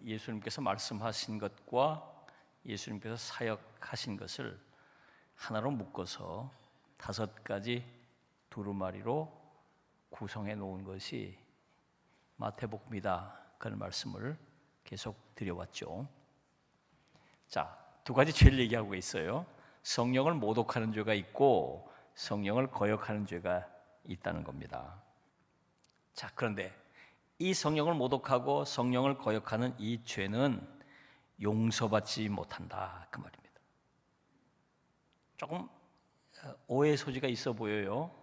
예수님께서 말씀하신 것과 예수님께서 사역하신 것을 하나로 묶어서 5가지 두루마리로 구성해 놓은 것이 마태복음이다. 그런 말씀을 계속 드려왔죠. 자, 2가지 죄를 얘기하고 있어요. 성령을 모독하는 죄가 있고 성령을 거역하는 죄가 있다는 겁니다. 자, 그런데 이 성령을 모독하고 성령을 거역하는 이 죄는 용서받지 못한다, 그 말입니다. 조금 오해의 소지가 있어 보여요.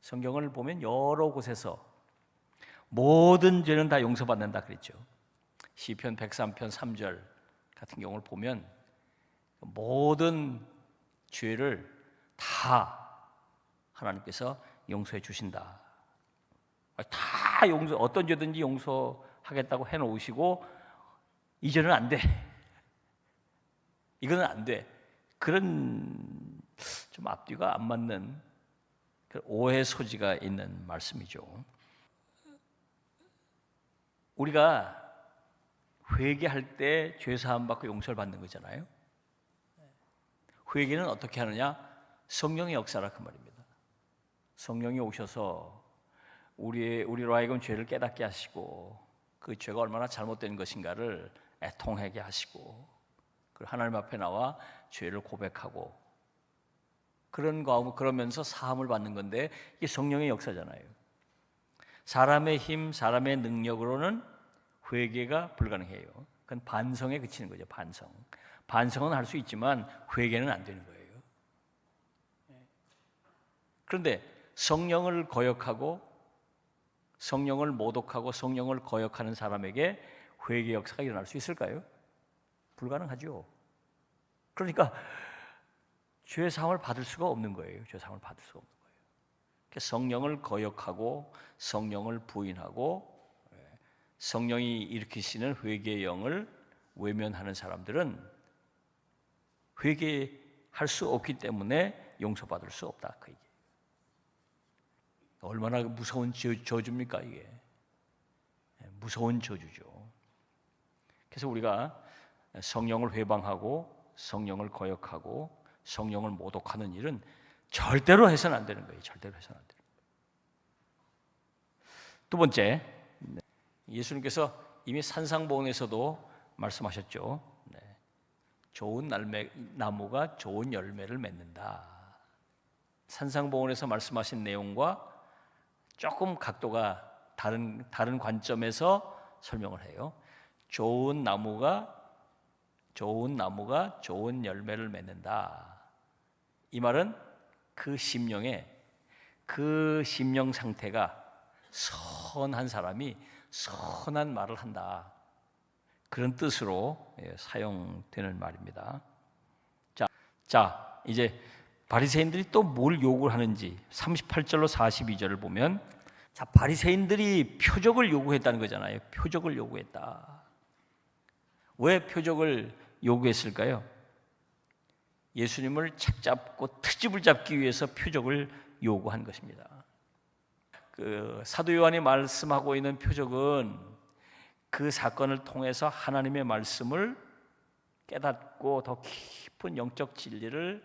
성경을 보면 여러 곳에서 모든 죄는 다 용서받는다 그랬죠. 시편 103편 3절 같은 경우를 보면 모든 죄를 다 하나님께서 용서해 주신다. 다 어떤 죄든지 용서하겠다고 해놓으시고 이 죄는 안 돼, 이거는 안 돼, 그런 좀 앞뒤가 안 맞는 오해 소지가 있는 말씀이죠. 우리가 회개할 때 죄사함 받고 용서를 받는 거잖아요. 회개는 어떻게 하느냐? 성령의 역사라 그 말입니다. 성령이 오셔서 우리로 하여금 죄를 깨닫게 하시고 그 죄가 얼마나 잘못된 것인가를 애통하게 하시고 하나님 앞에 나와 죄를 고백하고 그러면서 사함을 받는 건데 이게 성령의 역사잖아요. 사람의 힘, 사람의 능력으로는 회개가 불가능해요. 그건 반성에 그치는 거죠. 반성은 할 수 있지만 회개는 안 되는 거예요. 그런데 성령을 거역하고 성령을 모독하고 성령을 거역하는 사람에게 회개 역사가 일어날 수 있을까요? 불가능하죠. 그러니까 죄 사함을 받을 수가 없는 거예요. 죄 사함을 받을 수가 없는 거예요. 성령을 거역하고 성령을 부인하고 성령이 일으키시는 회개의 영을 외면하는 사람들은 회개할 수 없기 때문에 용서받을 수 없다, 그 얘기예요. 얼마나 무서운 저주입니까 이게? 무서운 저주죠. 그래서 우리가 성령을 회방하고 성령을 거역하고 성령을 모독하는 일은 절대로 해서는 안 되는 거예요. 절대로 해서는 안 되는 거예요. 2번째, 예수님께서 이미 산상보훈에서도 말씀하셨죠. 좋은 나무가 좋은 열매를 맺는다. 산상보훈에서 말씀하신 내용과 조금 각도가 다른 관점에서 설명을 해요. 좋은 나무가 좋은 열매를 맺는다. 이 말은 그 심령 상태가 선한 사람이 선한 말을 한다, 그런 뜻으로 사용되는 말입니다. 자, 이제 바리새인들이 또 뭘 요구를 하는지 38절로 42절을 보면, 자, 바리새인들이 표적을 요구했다는 거잖아요. 표적을 요구했다. 왜 표적을 요구했을까요? 예수님을 착잡고 트집을 잡기 위해서 표적을 요구한 것입니다. 사도 요한이 말씀하고 있는 표적은 그 사건을 통해서 하나님의 말씀을 깨닫고 더 깊은 영적 진리를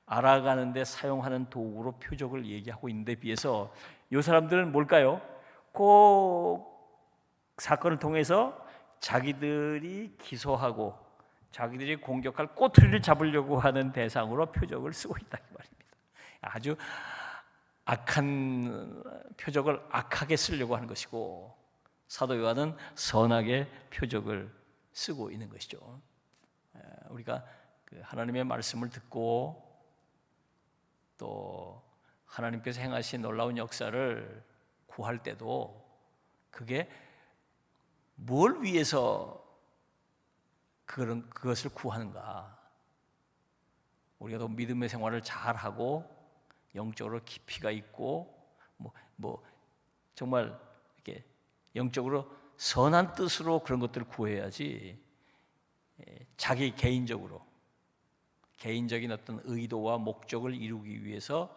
알아가는 데 사용하는 도구로 표적을 얘기하고 있는데 비해서 이 사람들은 뭘까요? 그 사건을 통해서 자기들이 기소하고 자기들이 공격할 꼬투리를 잡으려고 하는 대상으로 표적을 쓰고 있다, 이 말입니다. 아주 악한 표적을 악하게 쓰려고 하는 것이고, 사도 요한은 선하게 표적을 쓰고 있는 것이죠. 우리가 하나님의 말씀을 듣고 또 하나님께서 행하신 놀라운 역사를 구할 때도 그게 뭘 위해서 그것을 구하는가? 우리가 더 믿음의 생활을 잘하고 영적으로 깊이가 있고 정말 이렇게 영적으로 선한 뜻으로 그런 것들을 구해야지, 자기 개인적인 어떤 의도와 목적을 이루기 위해서,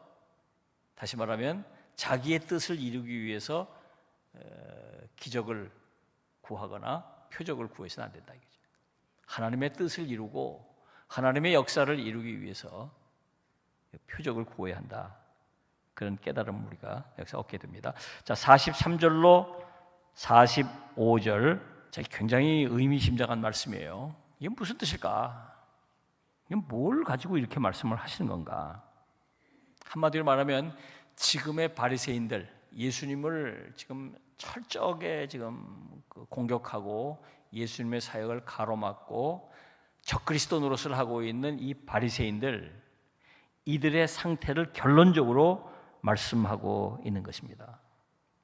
다시 말하면 자기의 뜻을 이루기 위해서 기적을 구하거나 표적을 구해서는 안 된다 이거죠. 하나님의 뜻을 이루고 하나님의 역사를 이루기 위해서 표적을 구해야 한다. 그런 깨달음을 우리가 여기서 얻게 됩니다. 자, 43절로 45절, 굉장히 의미심장한 말씀이에요. 이게 무슨 뜻일까? 이게 뭘 가지고 이렇게 말씀을 하시는 건가? 한마디로 말하면 지금의 바리새인들, 예수님을 지금 철저하게 지금 공격하고 예수님의 사역을 가로막고 적그리스도 노릇을 하고 있는 이 바리새인들, 이들의 상태를 결론적으로 말씀하고 있는 것입니다.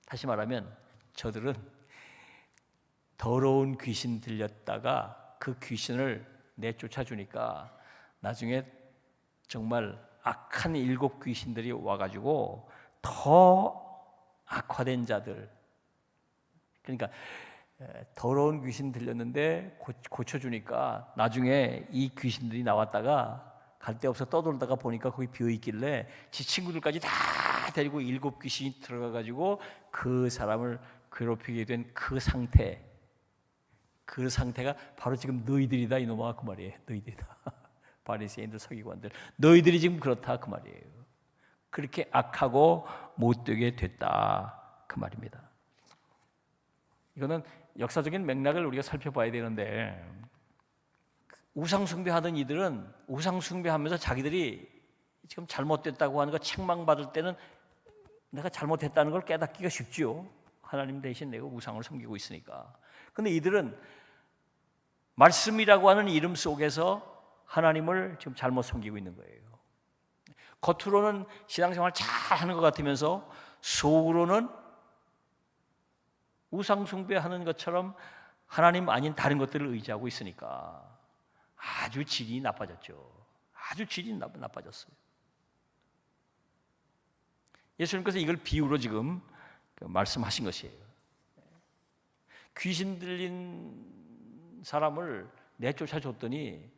다시 말하면 저들은 더러운 귀신 들렸다가 그 귀신을 내쫓아 주니까 나중에 정말 악한 7 귀신들이 와가지고 더 악화된 자들, 그러니까 더러운 귀신 들렸는데 고쳐주니까 나중에 이 귀신들이 나왔다가 갈 데 없어 떠돌다가 보니까 거기 비어있길래 지 친구들까지 다 데리고 7 귀신이 들어가가지고 그 사람을 괴롭히게 된 그 상태, 그 상태가 바로 지금 너희들이다 이놈아 그 말이에요. 너희들이다. 바리새인들 서기관들, 너희들이 지금 그렇다 그 말이에요. 그렇게 악하고 못되게 됐다 그 말입니다. 이거는 역사적인 맥락을 우리가 살펴봐야 되는데, 우상숭배하던 이들은 우상숭배하면서 자기들이 지금 잘못됐다고 하는 거 책망받을 때는 내가 잘못했다는 걸 깨닫기가 쉽죠. 하나님 대신 내가 우상을 섬기고 있으니까. 그런데 이들은 말씀이라고 하는 이름 속에서 하나님을 지금 잘못 섬기고 있는 거예요. 겉으로는 신앙생활 잘 하는 것 같으면서 속으로는 우상숭배하는 것처럼 하나님 아닌 다른 것들을 의지하고 있으니까 아주 질이 나빠졌죠. 아주 질이 나빠졌어요. 예수님께서 이걸 비유로 지금 말씀하신 것이에요. 귀신 들린 사람을 내쫓아 줬더니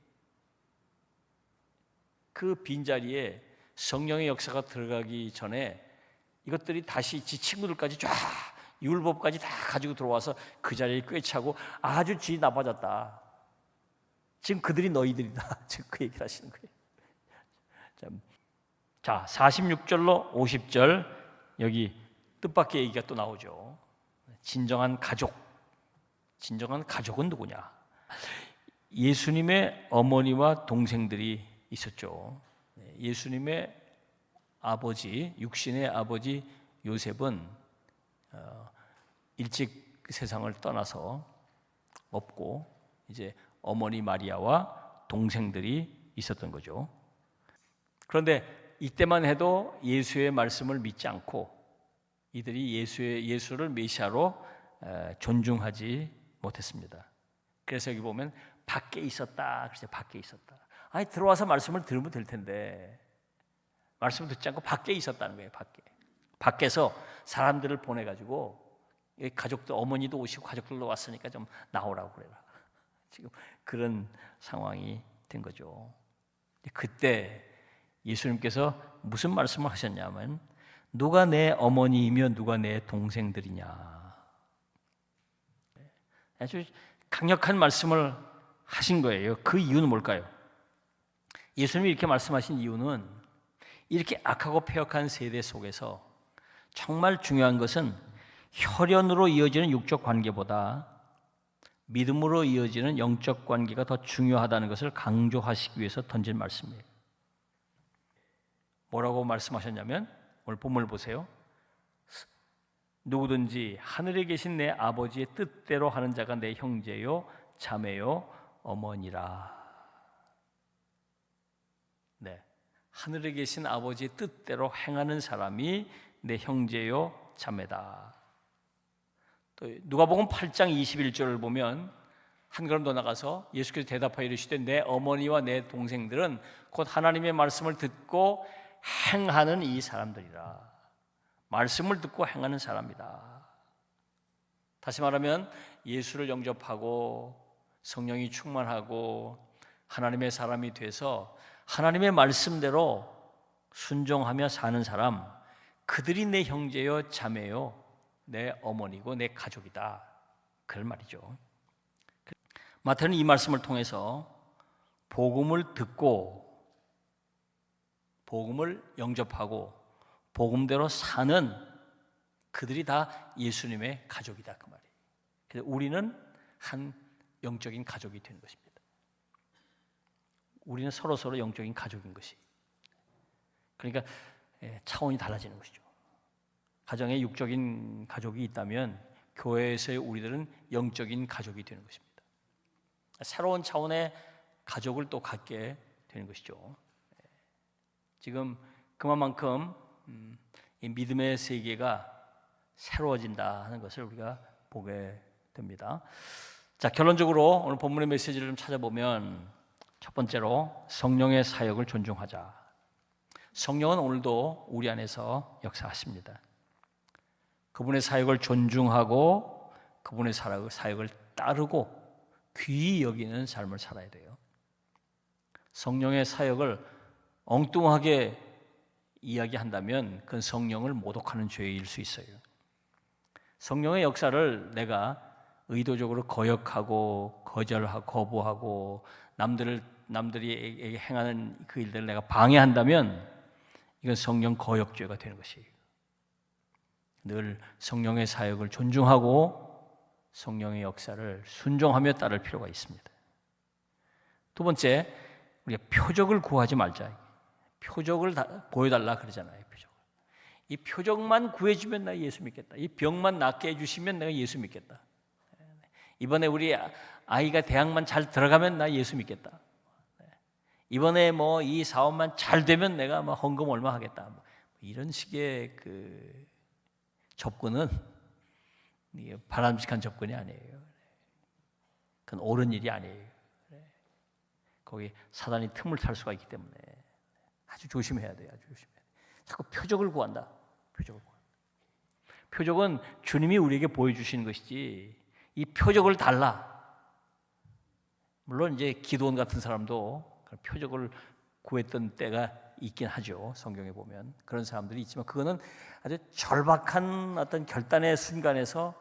그 빈자리에 성령의 역사가 들어가기 전에 이것들이 다시 지 친구들까지 쫙 율법까지 다 가지고 들어와서 그 자리에 꿰차고 아주 질이 나빠졌다. 지금 그들이 너희들이다. 지금 그 얘기를 하시는 거예요. 자, 46절로 50절 여기 뜻밖의 얘기가 또 나오죠. 진정한 가족은 누구냐? 예수님의 어머니와 동생들이 있었죠. 예수님의 아버지, 육신의 아버지 요셉은 일찍 세상을 떠나서 없고 이제 어머니 마리아와 동생들이 있었던 거죠. 그런데 이때만 해도 예수의 말씀을 믿지 않고 이들이 예수를 메시아로 존중하지 못했습니다. 그래서 여기 보면 밖에 있었다. 그래서 밖에 있었다. 아니 들어와서 말씀을 들으면 될 텐데 말씀을 듣지 않고 밖에 있었다는 거예요. 밖에서 사람들을 보내가지고 가족들, 어머니도 오시고 가족들도 왔으니까 좀 나오라고 그래라. 지금 그런 상황이 된 거죠. 그때 예수님께서 무슨 말씀을 하셨냐면 누가 내 어머니이며 누가 내 동생들이냐. 아주 강력한 말씀을 하신 거예요. 그 이유는 뭘까요? 예수님이 이렇게 말씀하신 이유는 이렇게 악하고 패역한 세대 속에서 정말 중요한 것은 혈연으로 이어지는 육적 관계보다 믿음으로 이어지는 영적 관계가 더 중요하다는 것을 강조하시기 위해서 던진 말씀이에요. 뭐라고 말씀하셨냐면 오늘 본문을 보세요. 누구든지 하늘에 계신 내 아버지의 뜻대로 하는 자가 내 형제요 자매요 어머니라. 네, 하늘에 계신 아버지의 뜻대로 행하는 사람이 내 형제요 자매다. 또 누가복음 8장 21절을 보면 한 걸음 더 나가서 예수께서 대답하여 이르시되 내 어머니와 내 동생들은 곧 하나님의 말씀을 듣고 행하는 이 사람들이라. 말씀을 듣고 행하는 사람이다. 다시 말하면 예수를 영접하고 성령이 충만하고 하나님의 사람이 돼서 하나님의 말씀대로 순종하며 사는 사람, 그들이 내 형제요 자매요 내 어머니고 내 가족이다. 그런 말이죠. 마태는 이 말씀을 통해서 복음을 듣고 복음을 영접하고 복음대로 사는 그들이 다 예수님의 가족이다 그 말이에요. 그래서 우리는 한 영적인 가족이 되는 것입니다. 우리는 서로 영적인 가족인 것이. 그러니까 차원이 달라지는 것이죠. 가정에 육적인 가족이 있다면 교회에서의 우리들은 영적인 가족이 되는 것입니다. 새로운 차원의 가족을 또 갖게 되는 것이죠. 지금 그만큼 이 믿음의 세계가 새로워진다 하는 것을 우리가 보게 됩니다. 자, 결론적으로 오늘 본문의 메시지를 좀 찾아보면 첫 번째로 성령의 사역을 존중하자. 성령은 오늘도 우리 안에서 역사하십니다. 그분의 사역을 존중하고 그분의 사역을 따르고 귀히 여기는 삶을 살아야 돼요. 성령의 사역을 엉뚱하게 이야기한다면 그건 성령을 모독하는 죄일 수 있어요. 성령의 역사를 내가 의도적으로 거역하고 거절하고 거부하고 남들이 행하는 그 일들을 내가 방해한다면 이건 성령 거역죄가 되는 것이에요. 늘 성령의 사역을 존중하고 성령의 역사를 순종하며 따를 필요가 있습니다. 두 번째, 우리가 표적을 구하지 말자. 표적을 보여달라 그러잖아요. 이 표적만 구해주면 나 예수 믿겠다. 이 병만 낫게 해주시면 내가 예수 믿겠다. 이번에 우리 아이가 대학만 잘 들어가면 나 예수 믿겠다. 이번에 뭐 이 사업만 잘 되면 내가 뭐 헌금 얼마 하겠다. 이런 식의 그 접근은 바람직한 접근이 아니에요. 그건 옳은 일이 아니에요. 거기 사단이 틈을 탈 수가 있기 때문에 아주 조심해야 돼요. 아주 조심해야 돼요. 자꾸 표적을 구한다. 표적은 주님이 우리에게 보여주시는 것이지 이 표적을 달라. 물론 이제 기도원 같은 사람도 표적을 구했던 때가 있긴 하죠. 성경에 보면 그런 사람들이 있지만 그거는 아주 절박한 어떤 결단의 순간에서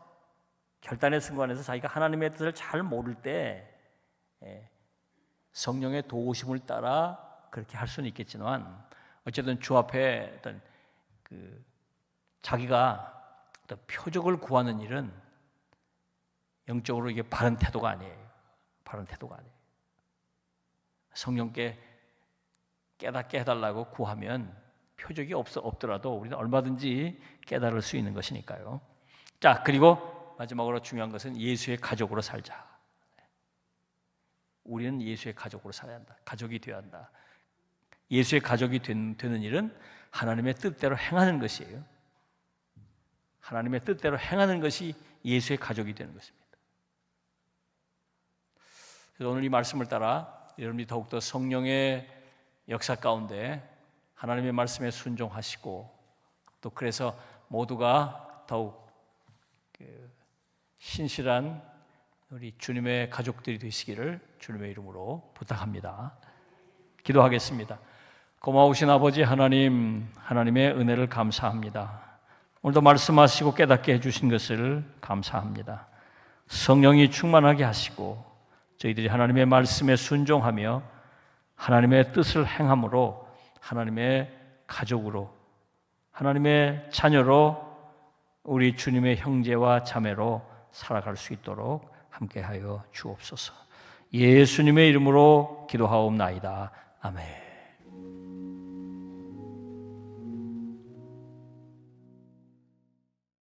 자기가 하나님의 뜻을 잘 모를 때 성령의 도우심을 따라 그렇게 할 수는 있겠지만 어쨌든 주 앞에 어떤 자기가 어떤 표적을 구하는 일은 영적으로 이게 바른 태도가 아니에요. 성령께 깨닫게 해달라고 구하면 표적이 없더라도 우리는 얼마든지 깨달을 수 있는 것이니까요. 자, 그리고 마지막으로 중요한 것은 예수의 가족으로 살자. 우리는 예수의 가족으로 살아야 한다. 가족이 되어야 한다. 예수의 가족이 되는 일은 하나님의 뜻대로 행하는 것이에요. 하나님의 뜻대로 행하는 것이 예수의 가족이 되는 것입니다. 그래서 오늘 이 말씀을 따라 여러분이 더욱더 성령의 역사 가운데 하나님의 말씀에 순종하시고 또 그래서 모두가 더욱 신실한 우리 주님의 가족들이 되시기를 주님의 이름으로 부탁합니다. 기도하겠습니다. 고마우신 아버지 하나님, 하나님의 은혜를 감사합니다. 오늘도 말씀하시고 깨닫게 해주신 것을 감사합니다. 성령이 충만하게 하시고 저희들이 하나님의 말씀에 순종하며 하나님의 뜻을 행함으로 하나님의 가족으로, 하나님의 자녀로 우리 주님의 형제와 자매로 살아갈 수 있도록 함께하여 주옵소서. 예수님의 이름으로 기도하옵나이다. 아멘.